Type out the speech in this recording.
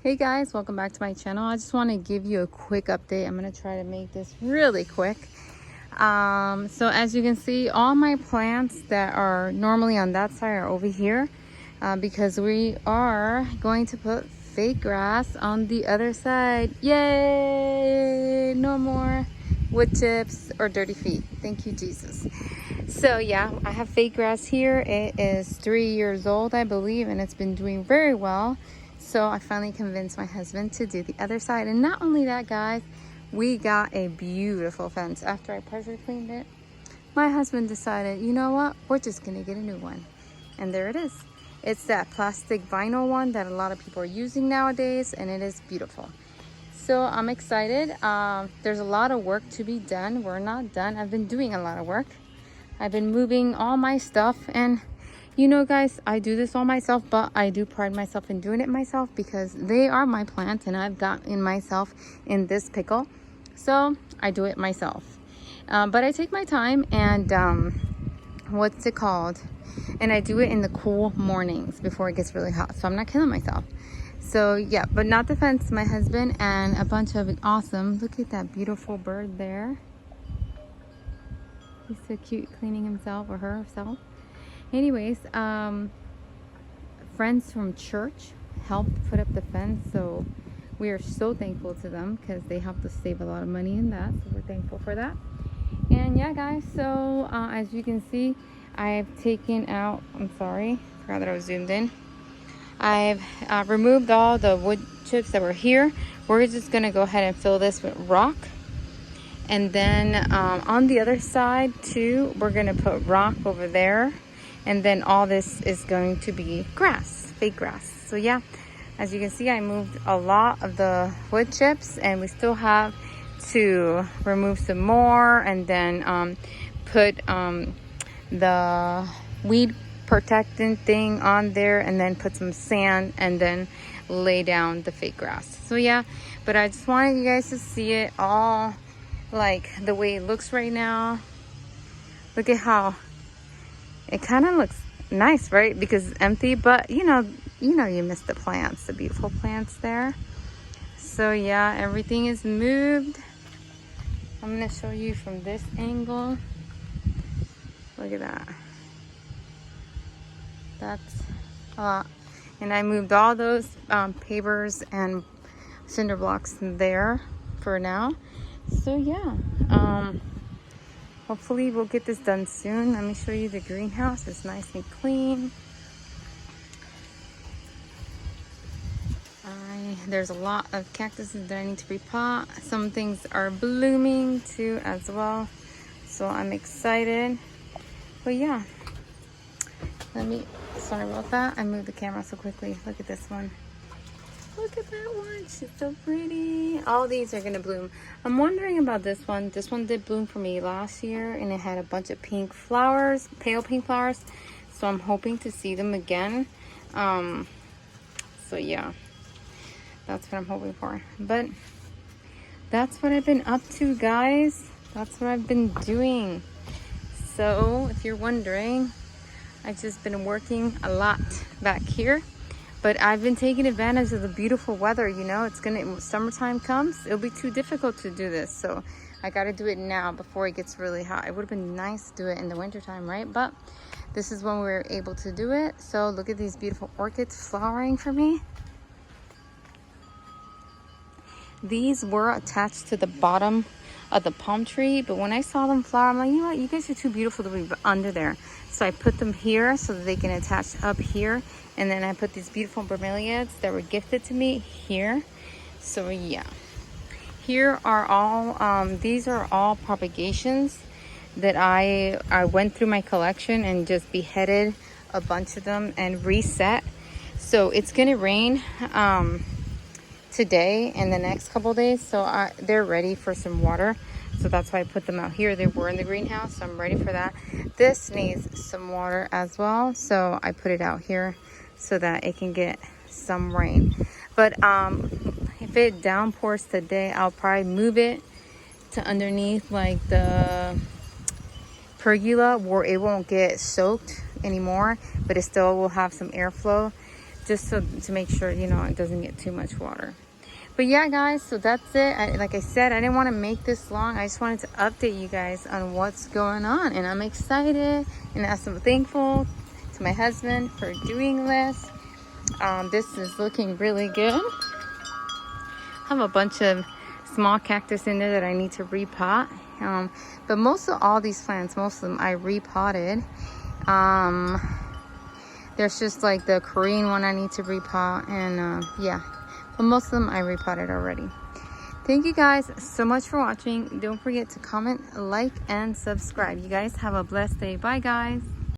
Hey guys, welcome back to my channel. I just want to give you a quick update. I'm going to try to make this really quick. So as you can see, all my plants that are normally on that side are over here because we are going to put fake grass on the other side. Yay! No more wood chips or dirty feet. Thank you, Jesus. So yeah, I have fake grass here. It is 3 years old, I believe, and it's been doing very well. So I finally convinced my husband to do the other side. And not only that, guys, we got a beautiful fence. After I pressure cleaned it, my husband decided, you know what, we're just gonna get a new one. And there it is. It's that plastic vinyl one that a lot of people are using nowadays, and it is beautiful. So I'm excited. There's a lot of work to be done. We're not done. I've been doing a lot of work. I've been moving all my stuff, and you know, guys, I do this all myself, but I do pride myself in doing it myself because they are my plants and I've gotten myself in this pickle. So I do it myself. But I take my time and what's it called? And I do it in the cool mornings before it gets really hot. So I'm not killing myself. So yeah, but not the fence, my husband and a bunch of awesome. Look at that beautiful bird there. He's so cute cleaning himself or herself. Anyways, friends from church helped put up the fence, so we are so thankful to them because they helped us save a lot of money in that, so we're thankful for that. And yeah, guys, so as you can see, I've taken out, I'm sorry, forgot that I was zoomed in. I've removed all the wood chips that were here. We're just gonna go ahead and fill this with rock. And then on the other side too, we're gonna put rock over there. And then all this is going to be grass, fake grass. So yeah, as you can see, I moved a lot of the wood chips and we still have to remove some more and then put the weed protectant thing on there and then put some sand and then lay down the fake grass. So yeah, but I just wanted you guys to see it all like the way it looks right now. Look at how it kind of looks nice, right? Because it's empty, but you know you miss the plants, the beautiful plants there. So yeah, everything is moved. I'm gonna show you from this angle. Look at that. That's a lot. And I moved all those pavers and cinder blocks there for now. So yeah, hopefully we'll get this done soon. Let me show you the greenhouse. It's nice and clean. There's a lot of cactuses that I need to repot. Some things are blooming too as well. So I'm excited. But yeah, sorry about that. I moved the camera so quickly. Look at this one. Look at that one. She's so pretty. All these are gonna bloom. I'm wondering about this one. This one did bloom for me last year and it had a bunch of pink flowers, pale pink flowers. So I'm hoping to see them again. So yeah, that's what I'm hoping for. But that's what I've been up to, guys. That's what I've been doing. So if you're wondering, I've just been working a lot back here. But I've been taking advantage of the beautiful weather, you know. When summertime comes, it'll be too difficult to do this. So I got to do it now before it gets really hot. It would have been nice to do it in the wintertime, right? But this is when we were able to do it. So look at these beautiful orchids flowering for me. These were attached to the bottom of the palm tree, but when I saw them flower, I'm like, you know what, you guys are too beautiful to be under there. So I put them here so that they can attach up here. And then I put these beautiful bromeliads that were gifted to me here. So yeah, here are all, these are all propagations that I went through my collection and just beheaded a bunch of them and reset. So it's gonna rain today and the next couple days, so they're ready for some water. So that's why I put them out here. They were in the greenhouse, so I'm ready for that. This needs some water as well, so I put it out here so that it can get some rain. But if it downpours today, I'll probably move it to underneath like the pergola where it won't get soaked anymore, but it still will have some airflow. just so to make sure, you know, it doesn't get too much water. But yeah, guys, so that's it. Like I said, I didn't want to make this long. I just wanted to update you guys on what's going on, and I'm excited and I'm so thankful to my husband for doing this. This is looking really good. I have a bunch of small cactus in there that I need to repot. But most of all these plants, most of them I repotted. There's just like the Korean one I need to repot, and yeah. But most of them I repotted already. Thank you guys so much for watching. Don't forget to comment, like, and subscribe. You guys have a blessed day. Bye, guys.